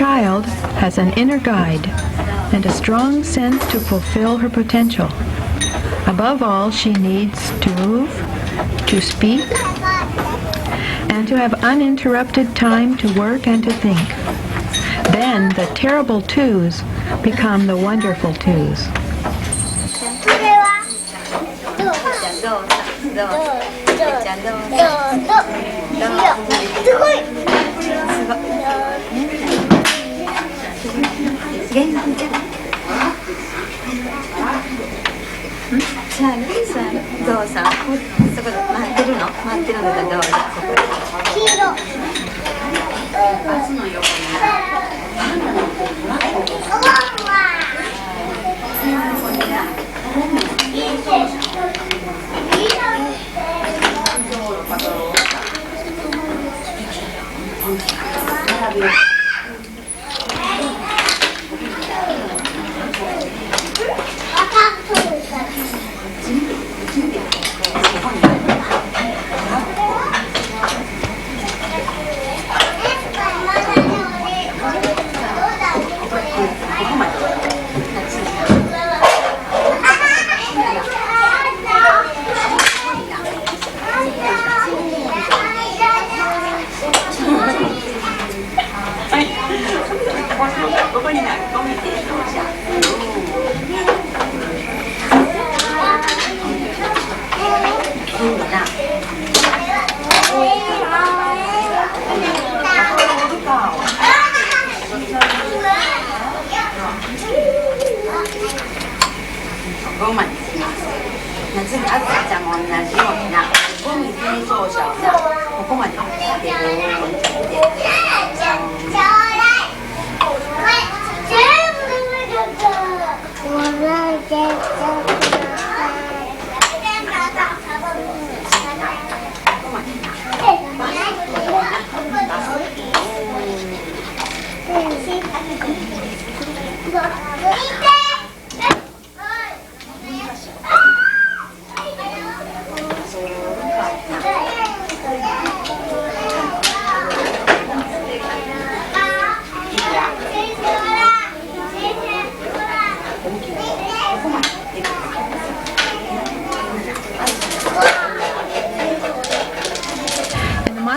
child has an inner guide and a strong sense to fulfill her potential. Above all, she needs to move, to speak, and to have uninterrupted time to work and to think. Then the terrible twos become the wonderful twos.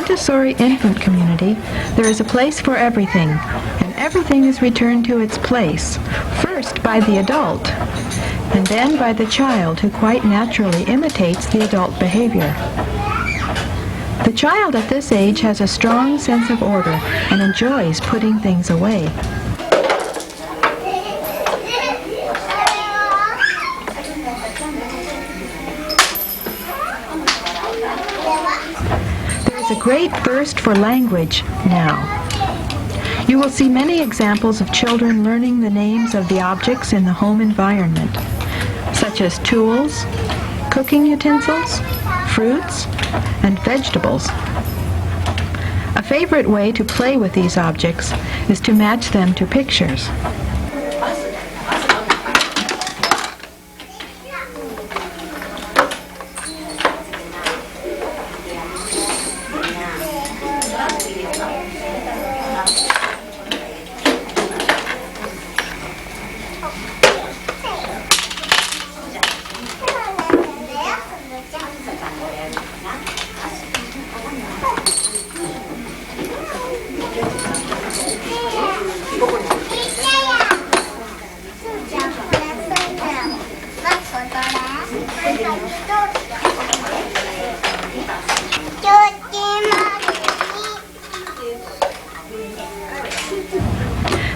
Montessori infant community, there is a place for everything, and everything is returned to its place, first by the adult, and then by the child who quite naturally imitates the adult behavior. The child at this age has a strong sense of order and enjoys putting things away. A great thirst for language now. You will see many examples of children learning the names of the objects in the home environment, such as tools, cooking utensils, fruits, and vegetables. A favorite way to play with these objects is to match them to pictures.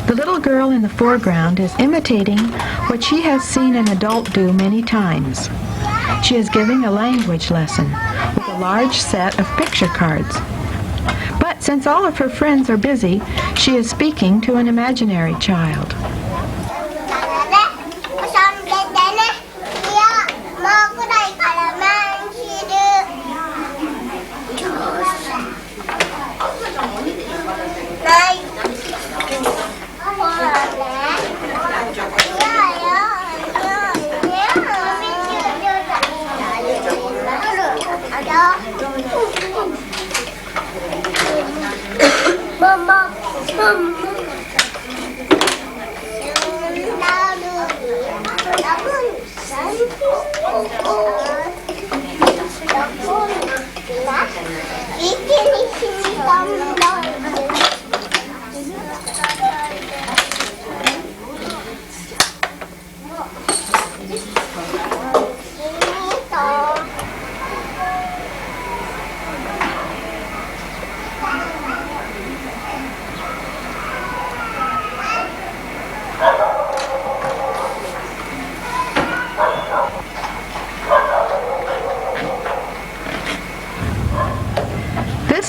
The little girl in the foreground is imitating what she has seen an adult do many times. She is giving a language lesson with a large set of picture cards. But since all of her friends are busy, she is speaking to an imaginary child.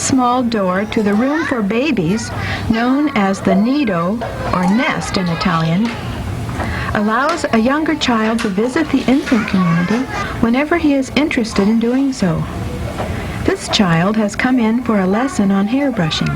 small door to the room for babies, known as the nido, or nest in Italian, allows a younger child to visit the infant community whenever he is interested in doing so. This child has come in for a lesson on hairbrushing.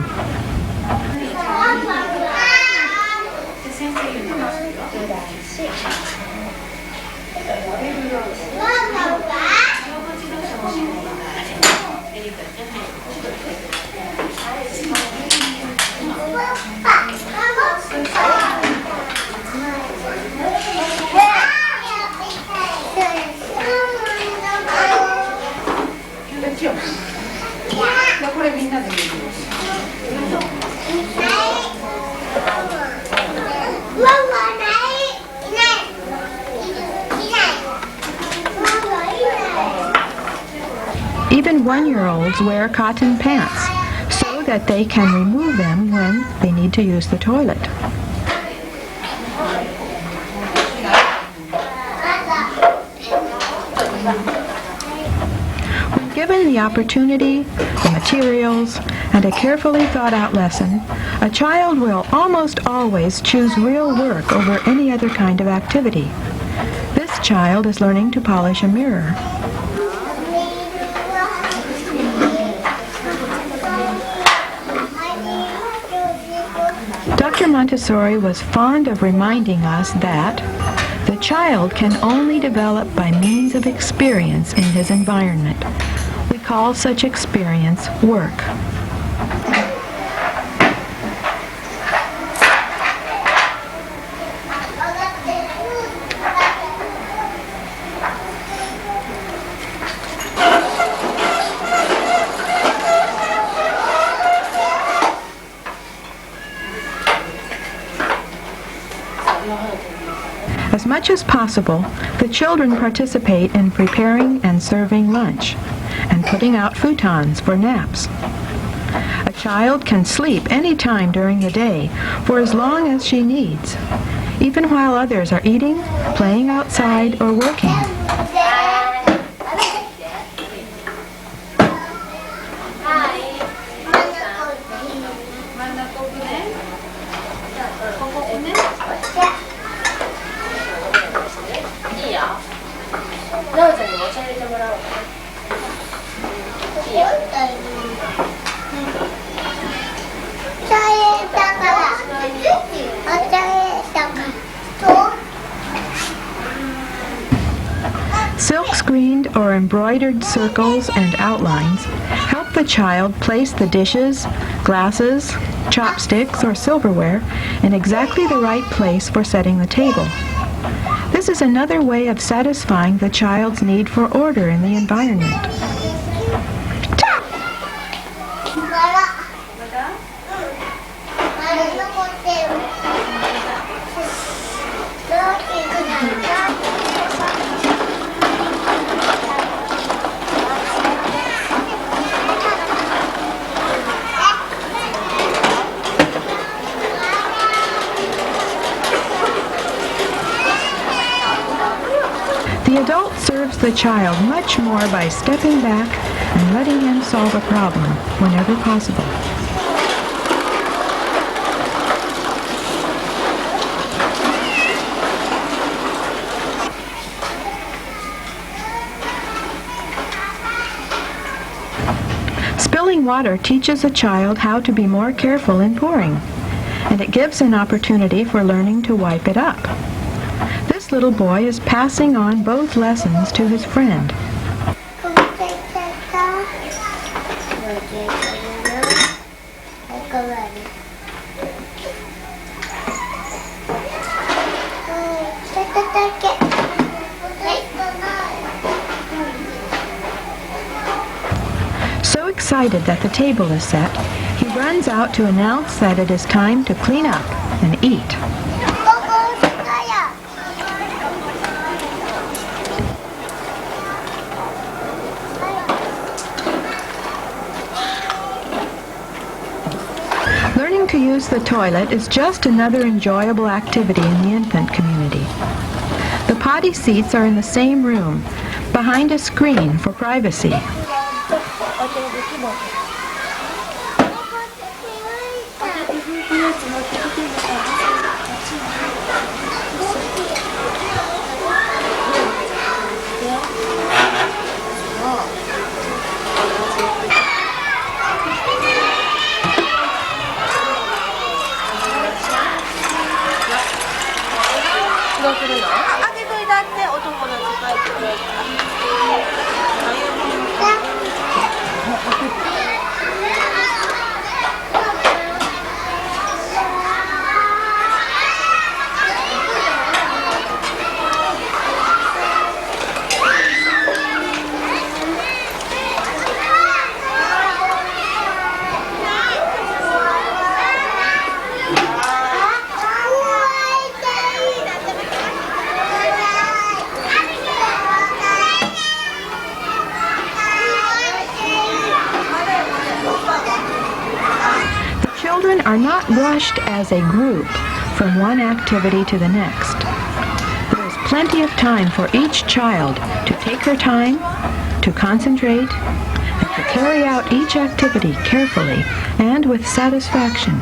Even 1-year-olds wear cotton pants so that they can remove them when they need to use the toilet. When given the opportunity, the materials, and a carefully thought-out lesson, a child will almost always choose real work over any other kind of activity. This child is learning to polish a mirror. Dr. Montessori was fond of reminding us that the child can only develop by means of experience in his environment. We call such experience work. As much as possible, the children participate in preparing and serving lunch and putting out futons for naps. A child can sleep any time during the day for as long as she needs, even while others are eating, playing outside, or working. Silk-screened or embroidered circles and outlines help the child place the dishes, glasses, chopsticks, or silverware in exactly the right place for setting the table. This is another way of satisfying the child's need for order in the environment. The adult serves the child much more by stepping back and letting him solve a problem whenever possible. Spilling water teaches a child how to be more careful in pouring, and it gives an opportunity for learning to wipe it up. This little boy is passing on both lessons to his friend. So excited that the table is set, he runs out to announce that it is time to clean up and eat. Learning to use the toilet is just another enjoyable activity in the infant community. The potty seats are in the same room, behind a screen for privacy. Children are not rushed as a group from one activity to the next. There is plenty of time for each child to take her time, to concentrate, and to carry out each activity carefully and with satisfaction.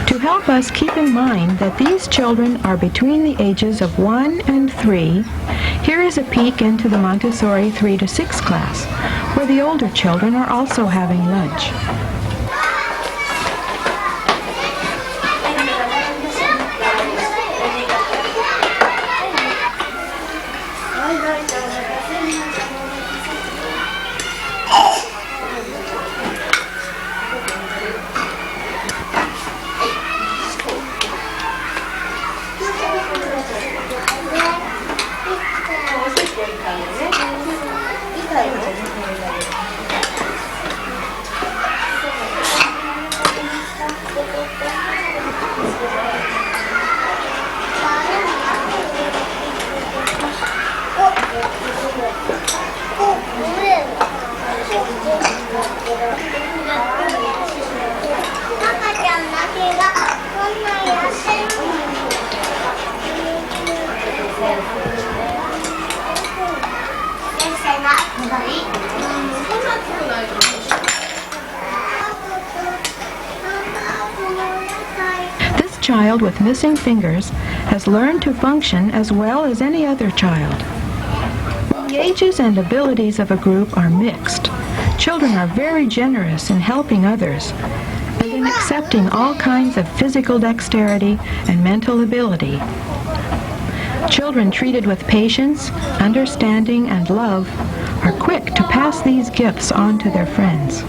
To help us keep in mind that these children are between the ages of 1 and 3, here is a peek into the Montessori 3 to 6 class, where the older children are also having lunch. This child with missing fingers has learned to function as well as any other child. The ages and abilities of a group are mixed. Children are very generous in helping others and in accepting all kinds of physical dexterity and mental ability. Children treated with patience, understanding, and love are quick to pass these gifts on to their friends.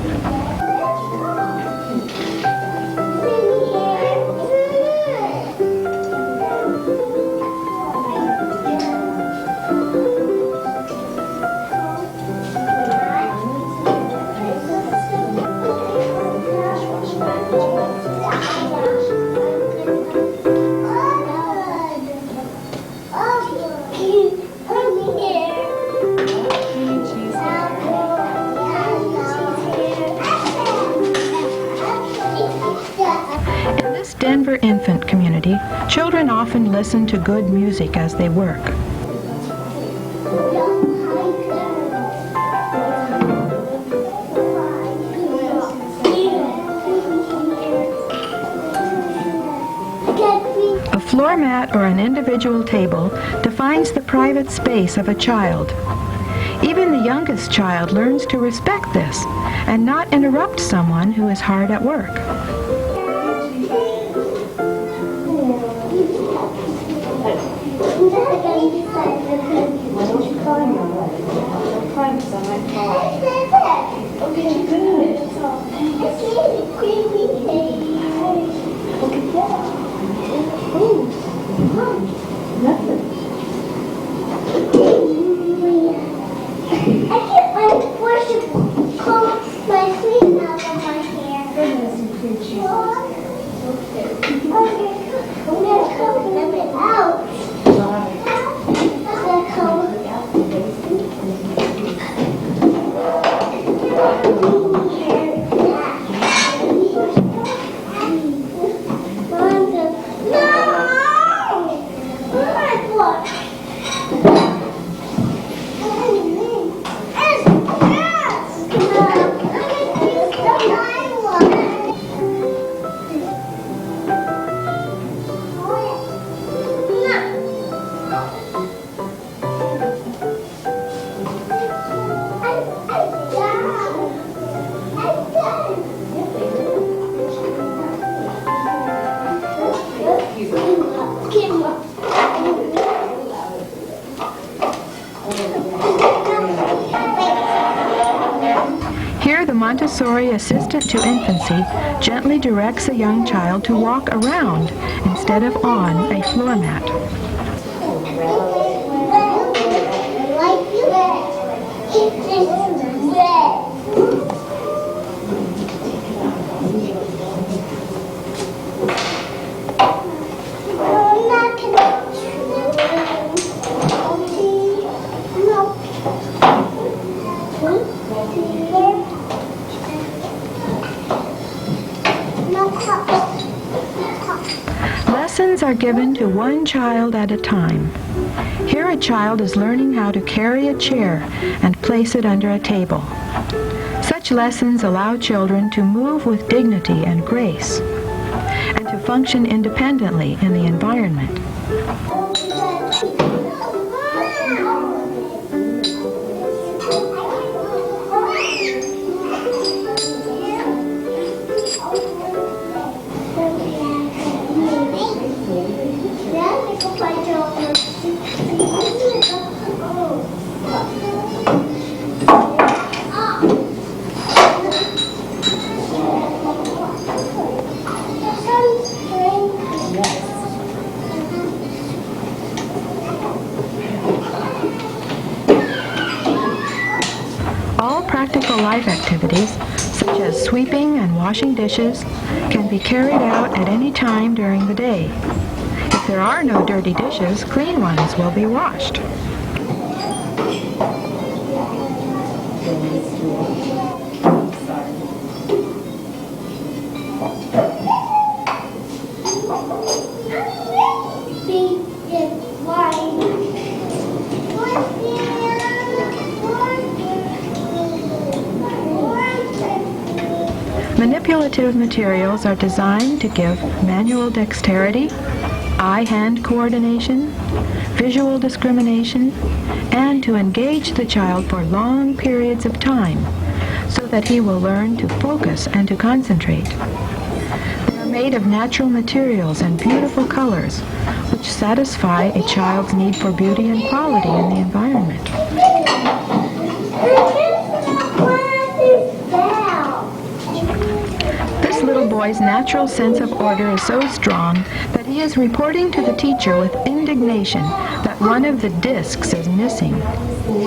community, children often listen to good music as they work. A floor mat or an individual table defines the private space of a child. Even the youngest child learns to respect this and not interrupt someone who is hard at work. Here, the Montessori assistant to infancy gently directs a young child to walk around instead of on a floor mat. Lessons are given to one child at a time. Here a child is learning how to carry a chair and place it under a table. Such lessons allow children to move with dignity and grace and to function independently in the environment. All practical life activities, such as sweeping and washing dishes, can be carried out at any time during the day. If there are no dirty dishes, clean ones will be washed. Manipulative materials are designed to give manual dexterity, eye-hand coordination, visual discrimination, and to engage the child for long periods of time so that he will learn to focus and to concentrate. They are made of natural materials and beautiful colors, which satisfy a child's need for beauty and quality in the environment. This little boy's natural sense of order is so strong that he is reporting to the teacher with indignation that one of the discs is missing. When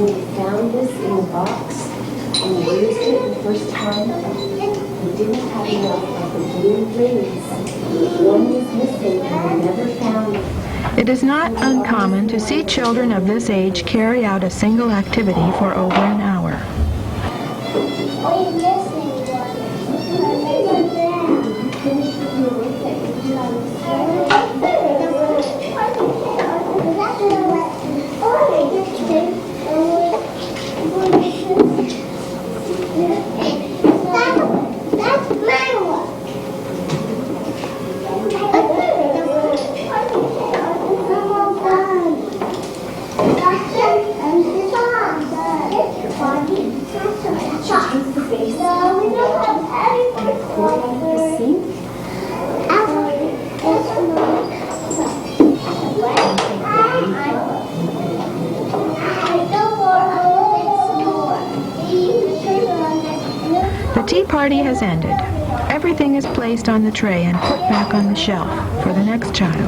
we found this in the box and we used it the first time, we didn't have enough of the blue rings. One was missing and we never found it. It is not uncommon to see children of this age carry out a single activity for over an hour. The tea party has ended. Everything is placed on the tray and put back on the shelf for the next child.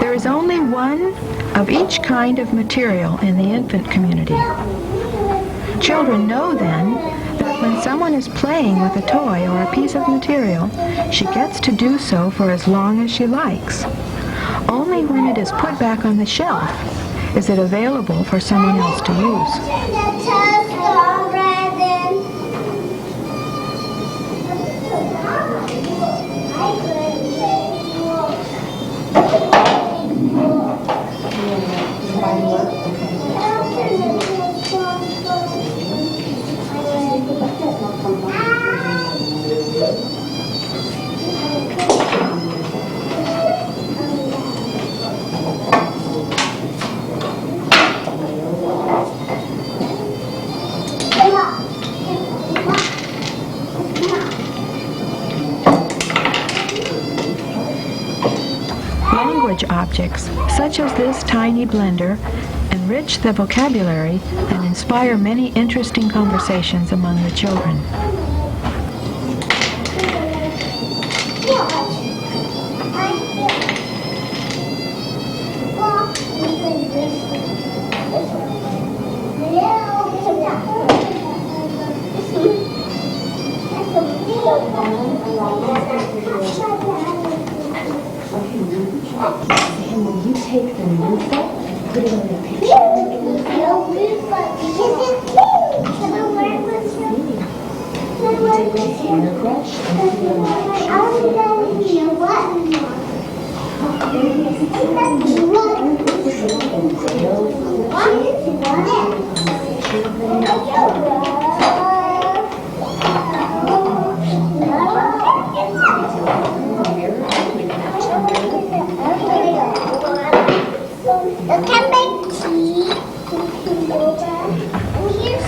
There is only one of each kind of material in the infant community. Children know then that when someone is playing with a toy or a piece of material, she gets to do so for as long as she likes. Only when it is put back on the shelf is it available for someone else to use. Language objects, such as this tiny blender, enrich the vocabulary and inspire many interesting conversations among the children. And when you take the loofah, put it on the picture. Take the hairbrush and put it on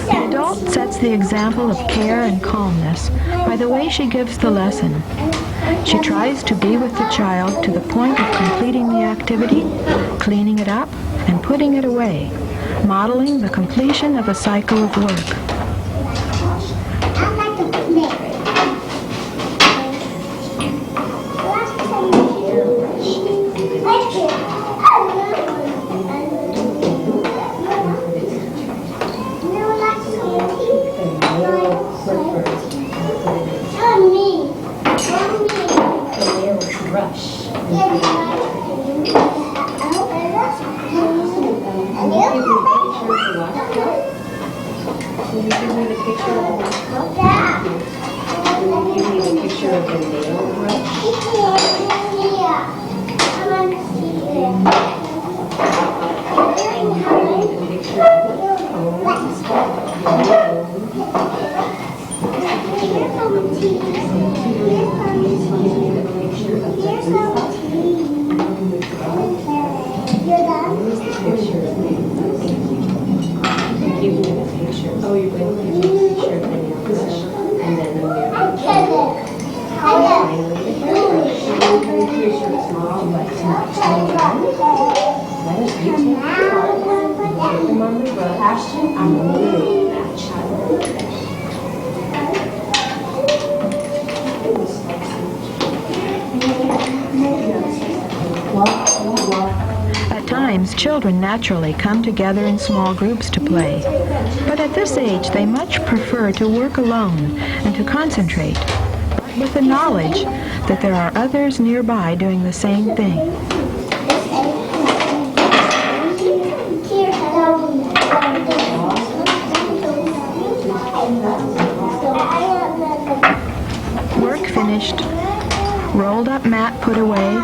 The adult sets the example of care and calmness by the way she gives the lesson. She tries to be with the child to the point of completing the activity, cleaning it up, and putting it away, modeling the completion of a cycle of work. At times, children naturally come together in small groups to play. But at this age, they much prefer to work alone and to concentrate, with the knowledge that there are others nearby doing the same thing. finished, rolled up mat put away,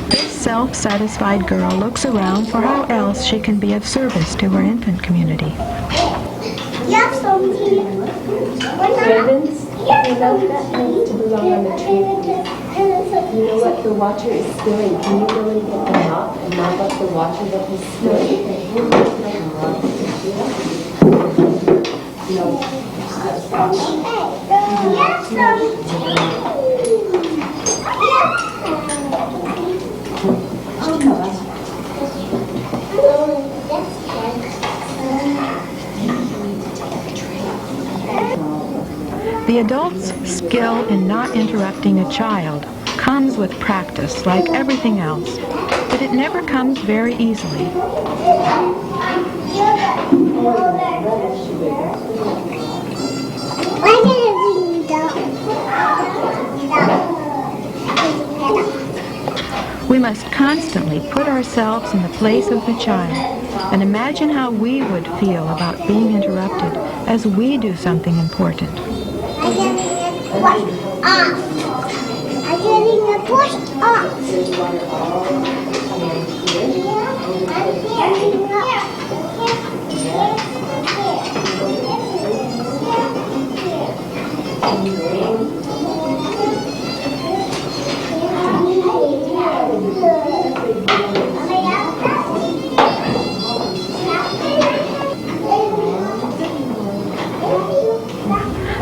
this self-satisfied girl looks around for how else she can be of service to her infant community. Ribbons, you know that means to belong on the tree. You know what the water is spilling. Can you go and get the mop and mop up the water that is spilling? The adult's skill in not interrupting a child comes with practice, like everything else, but it never comes very easily. We must constantly put ourselves in the place of the child and imagine how we would feel about being interrupted as we do something important. I'm getting a push off.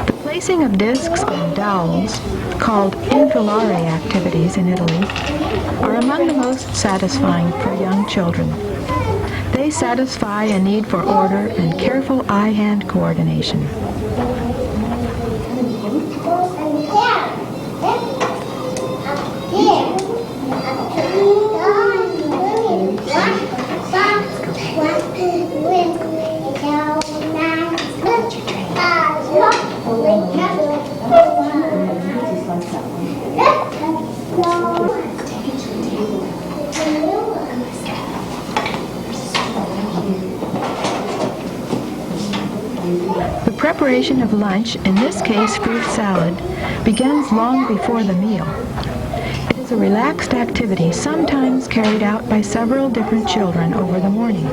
The placing of discs on dowels, called infilare activities in Italy, are among the most satisfying for young children. They satisfy a need for order and careful eye-hand coordination. The preparation of lunch, in this case fruit salad, begins long before the meal. It is a relaxed activity sometimes carried out by several different children over the morning.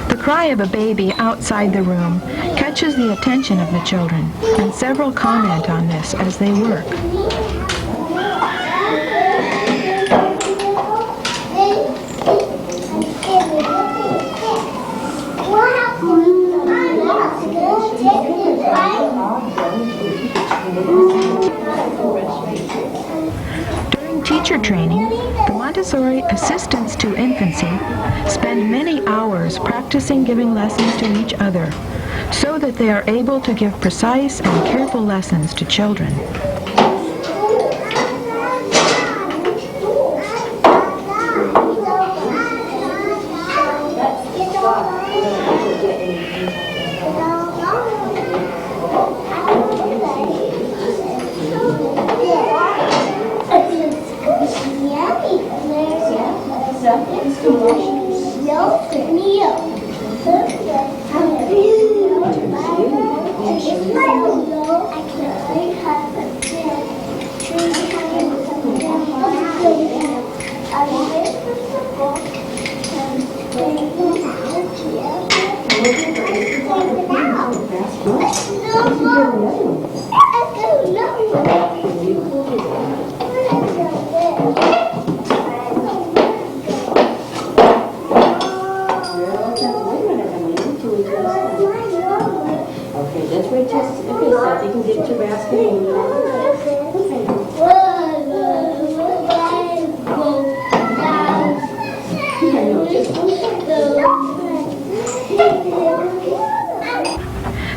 The cry of a baby outside the room catches the attention of the children, and several comment on this as they work. During teacher training, the Montessori assistants to infancy spend many hours practicing giving lessons to each other so that they are able to give precise and careful lessons to children.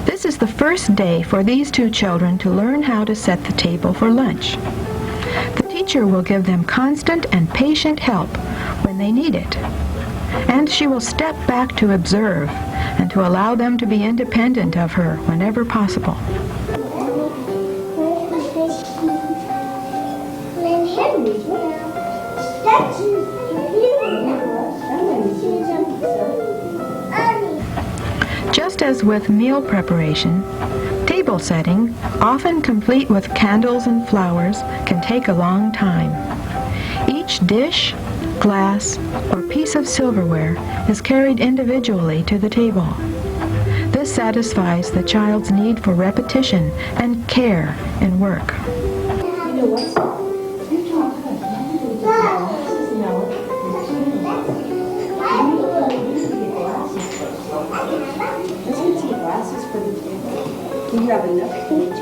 This is the first day for these two children to learn how to set the table for lunch. The teacher will give them constant and patient help when they need it, and she will step back to observe and to allow them to be independent of her whenever possible. as with meal preparation, table setting, often complete with candles and flowers, can take a long time. Each dish, glass, or piece of silverware is carried individually to the table. This satisfies the child's need for repetition and care in work. You know what's glasses for the table. Do you have enough paint?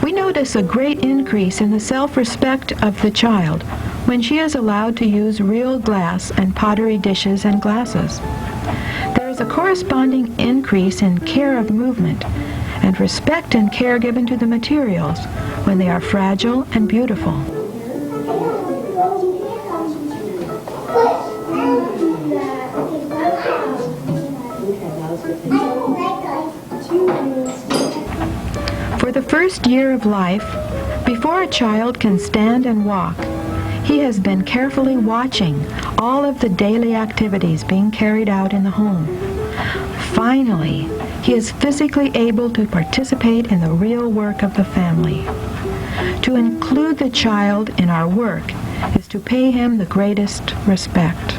We notice a great increase in the self-respect of the child when she is allowed to use real glass and pottery dishes and glasses. There is a corresponding increase in care of movement and respect and care given to the materials when they are fragile and beautiful. For the first year of life, before a child can stand and walk, he has been carefully watching all of the daily activities being carried out in the home. Finally, he is physically able to participate in the real work of the family. To include the child in our work is to pay him the greatest respect.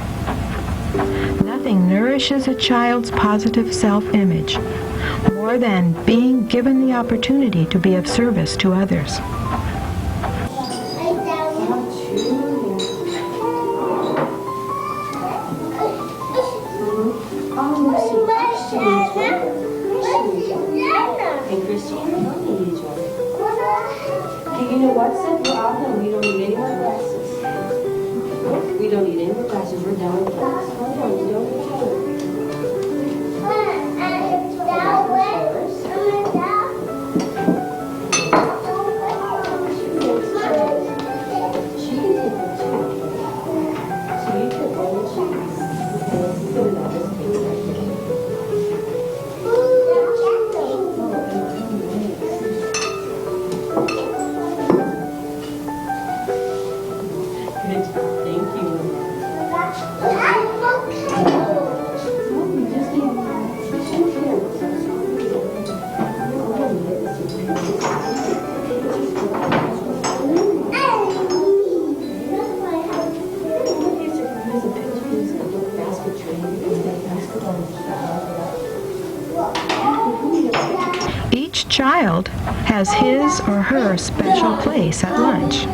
Nothing nourishes a child's positive self-image more than being given the opportunity to be of service to others. You know what, Seth? We're all done. We don't need any more glasses. We don't need any more glasses. We're done with glasses. Hold on, you don't need to. She can take it too. So you took one and she put it on this table right here. Thank you. Each child has his or her special place at lunch.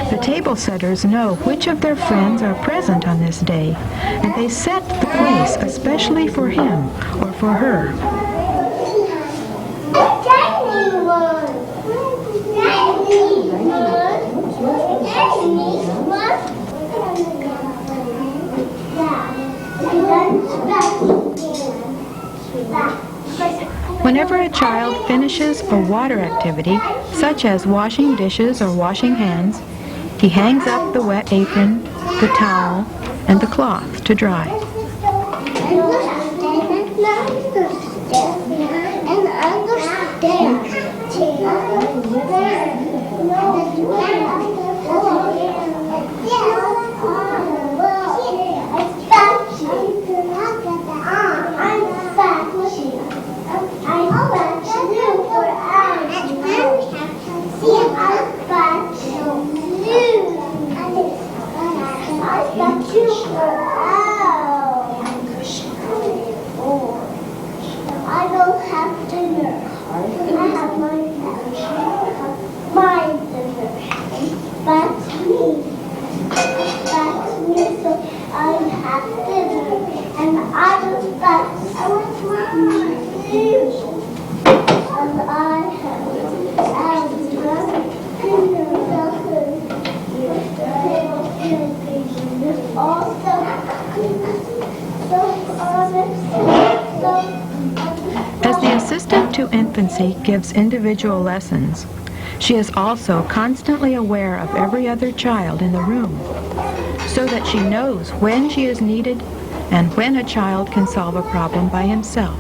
The table setters know which of their friends are present on this day, and they set the place especially for him or for her. Whenever a child finishes a water activity, such as washing dishes or washing hands, he hangs up the wet apron, the towel, and the cloth to dry. I don't have dinner. I have my dinner. That's me. So I have dinner. And I don't want my food. And I have dinner. As the assistant to infancy gives individual lessons, she is also constantly aware of every other child in the room, so that she knows when she is needed and when a child can solve a problem by himself.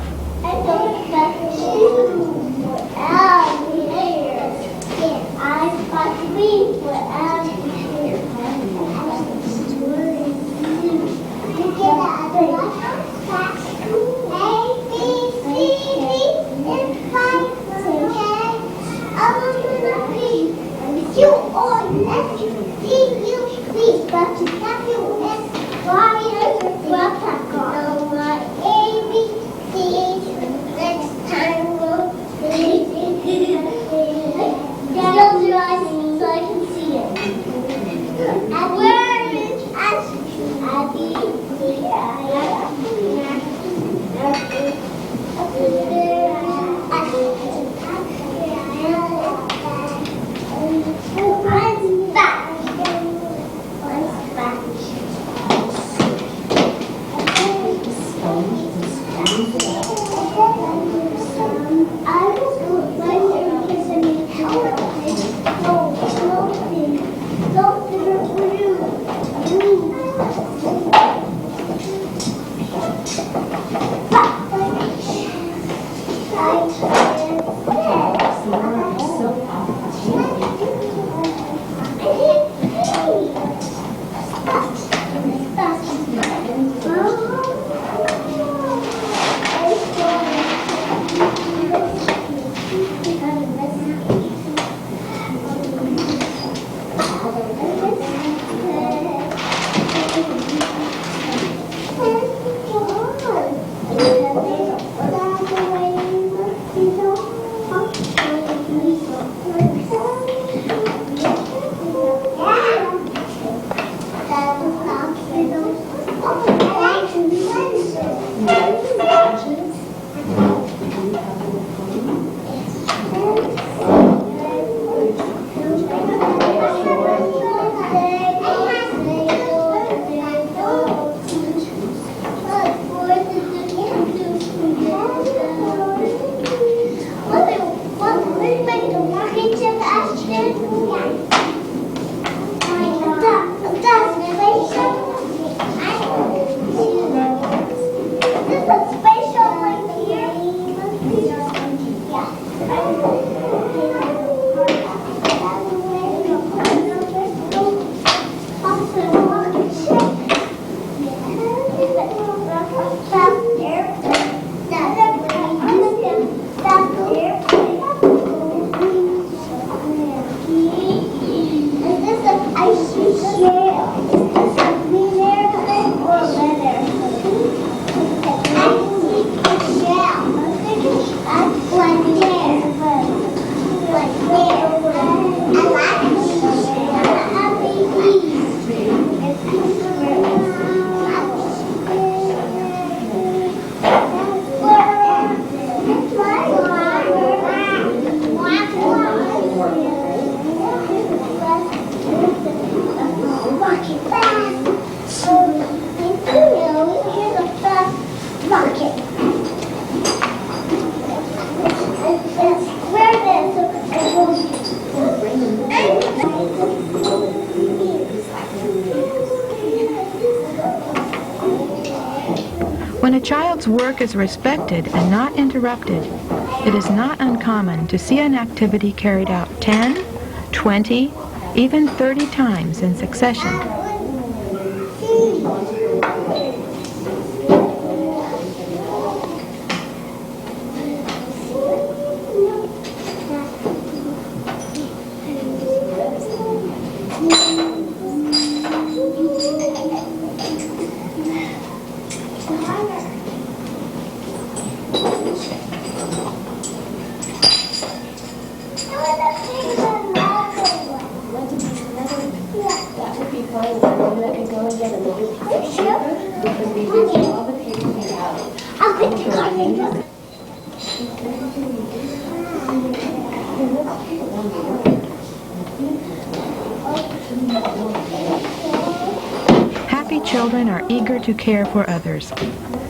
When a child's work is respected and not interrupted, it is not uncommon to see an activity carried out 10, 20, even 30 times in succession. Happy children are eager to care for others.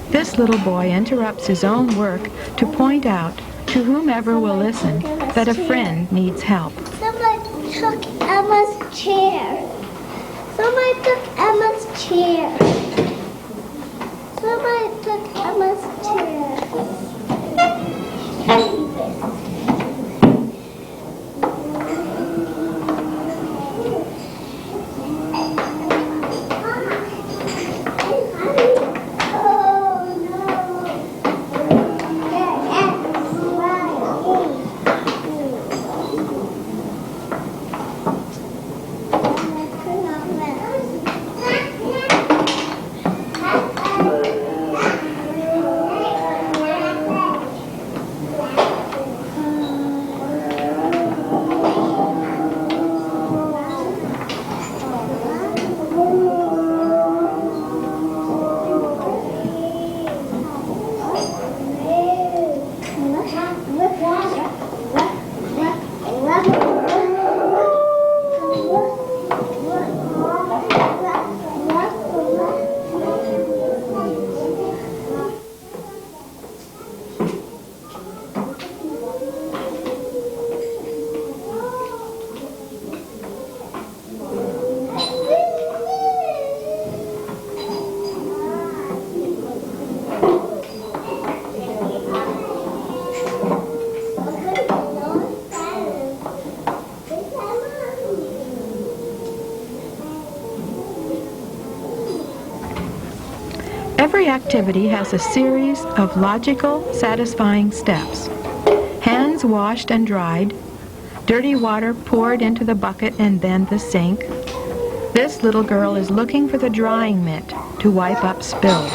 This little boy interrupts his own work to point out to whomever will listen that a friend needs help. Someone took Emma's chair. Someone took Emma's chair. Someone took Emma's chair. Every activity has a series of logical, satisfying steps. Hands washed and dried, dirty water poured into the bucket and then the sink. This little girl is looking for the drying mitt to wipe up spills.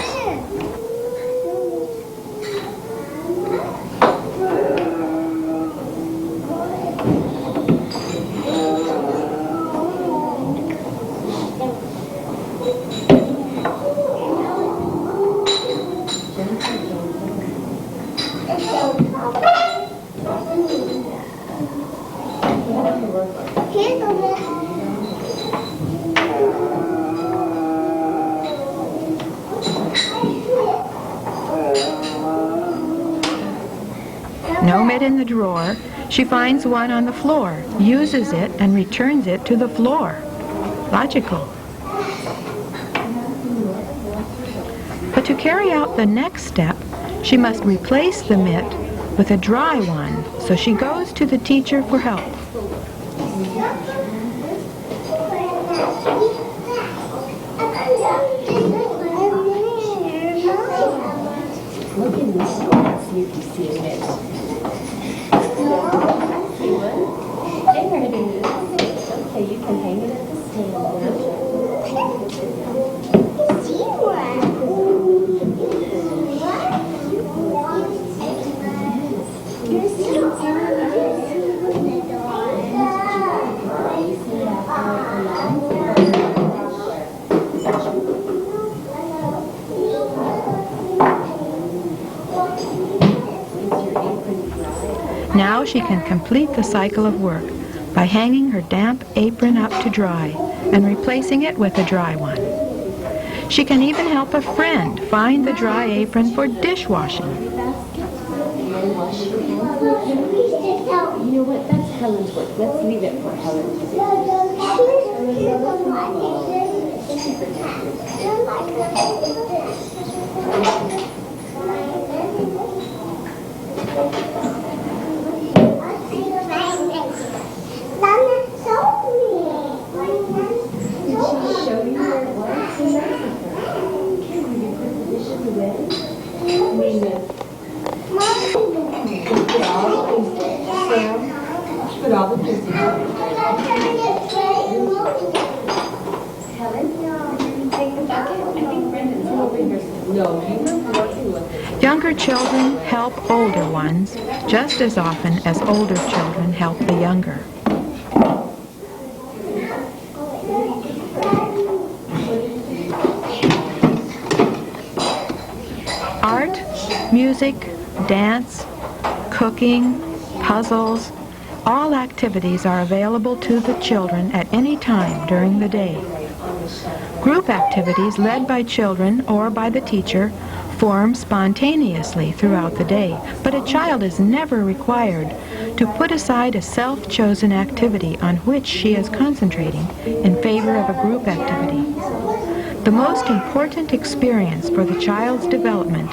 No mitt in the drawer, she finds one on the floor, uses it, and returns it to the floor. Logical. But to carry out the next step, she must replace the mitt with a dry one, so she goes to the teacher for help. Look in this one, see if you see a mitt. See one? And we're going to do this. Okay, you can hang it at the stand now. See one. Now she can complete the cycle of work by hanging her damp apron up to dry and replacing it with a dry one. She can even help a friend find the dry apron for dishwashing. You know what? That's Helen's work. Let's leave it for Helen to do. Put all the things in there. Take the bucket. I think Brendan's helping her. No, you know working with it. Younger children help older ones just as often as older children help the younger. Art, music, dance, cooking, puzzles, all activities are available to the children at any time during the day. Group activities led by children or by the teacher form spontaneously throughout the day, but a child is never required to put aside a self-chosen activity on which she is concentrating in favor of a group activity. The most important experience for the child's development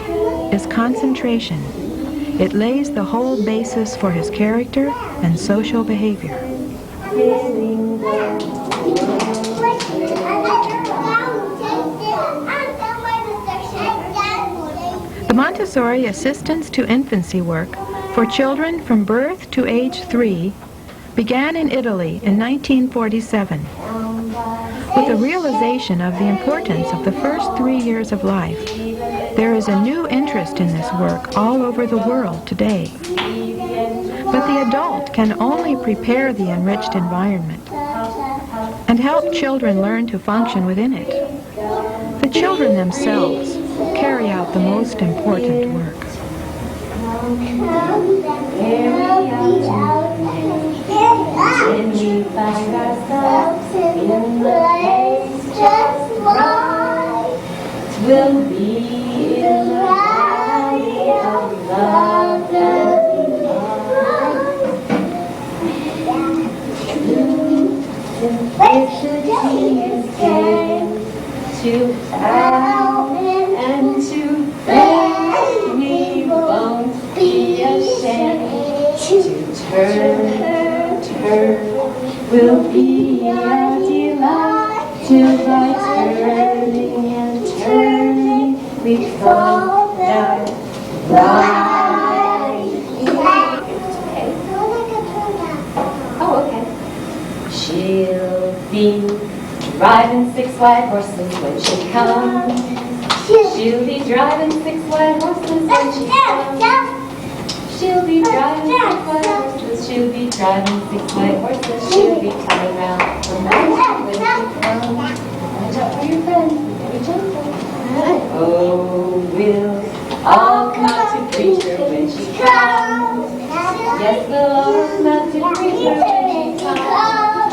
is concentration. It lays the whole basis for his character and social behavior. The Montessori Assistance to Infancy work for children from birth to age 3 began in Italy in 1947. With the realization of the importance of the first 3 years of life, there is a new interest in this work all over the world today. But the adult can only prepare the enriched environment and help children learn to function within it. The children themselves carry out the most important work. When we find ourselves in the place just right, we'll be in the valley of love and simplicity is gain to out and to faith. We won't be ashamed to turn. Will be a delight till by turning and turning we fall down right. Oh, okay. She'll be riding 6 white horses when she comes. She'll be driving 6 white horses when she comes. She'll be driving 6 white horses, she'll be driving 6 white horses, she'll be coming round from when she comes. Watch out for your friends, be gentle. Oh, we'll all come out to greet her when she comes. Yes, we'll all come out to greet her when she comes.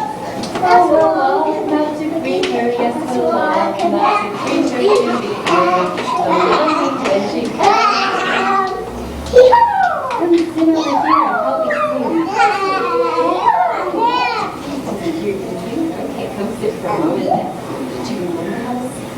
Yes, we'll all come out to greet her, yes, we'll all come out to greet her, she'll be coming when she comes. Come sit over here and help me sing. Okay, come sit for a moment. Do you remember how to sing?